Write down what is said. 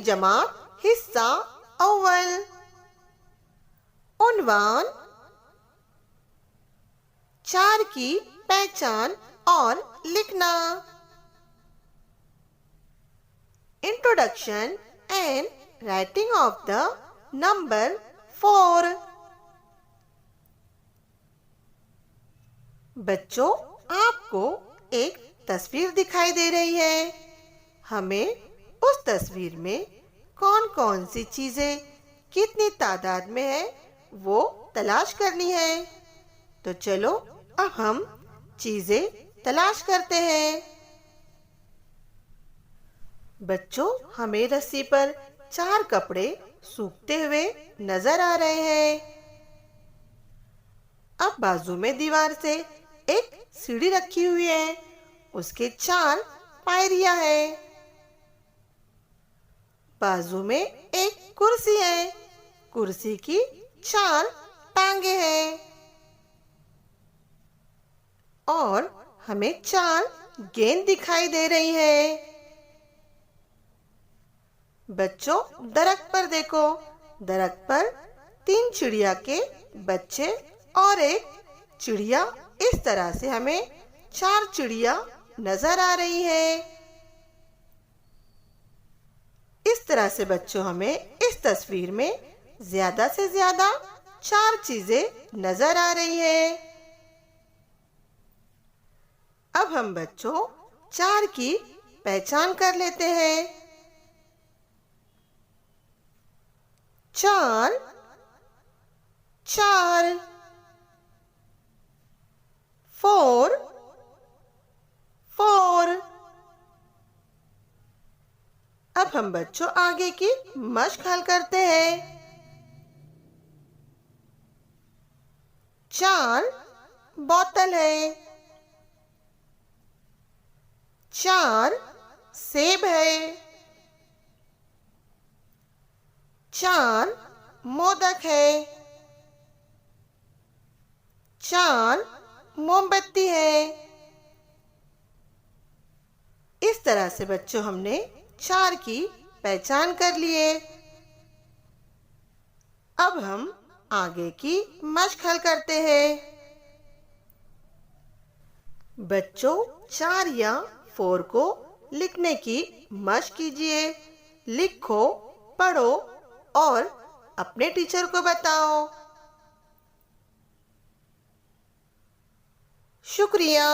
जमात हिस्सा अव्वल। उन्वान, 4 की पहचान और लिखना। Introduction and writing of the number 4। बच्चों, आपको एक तस्वीर दिखाई दे रही है। हमें उस तस्वीर में कौन कौन सी चीजें कितनी तादाद में है वो तलाश करनी है। तो चलो अब हम चीजें तलाश करते हैं। बच्चों, हमें रस्सी पर 4 कपड़े सूखते हुए नजर आ रहे हैं। अब बाजू में दीवार से एक सीढ़ी रखी हुई है, उसके 4 पायरियां हैं। बाजू में एक कुर्सी है, कुर्सी की 4 टांगे हैं और हमें 4 गेंद दिखाई दे रही है। बच्चों, दरख्त पर देखो, दरख्त पर 3 चिड़िया के बच्चे और एक चिड़िया, इस तरह से हमें 4 चिड़िया नजर आ रही है। इस तरह से बच्चों, हमें इस तस्वीर में ज्यादा से ज्यादा 4 चीजें नजर आ रही है। अब हम बच्चों 4 की पहचान कर लेते हैं। 4 4, 4 4। अब हम बच्चों आगे की मशक हल करते हैं। 4 बोतल है, 4 सेब है, 4 मोदक है, 4 मोमबत्ती है। इस तरह से बच्चों हमने 4 की पहचान कर लिए। अब हम आगे की मशक हल करते हैं। बच्चों, 4 या 4 को लिखने की मशक कीजिए। लिखो, पढ़ो और अपने टीचर को बताओ। शुक्रिया।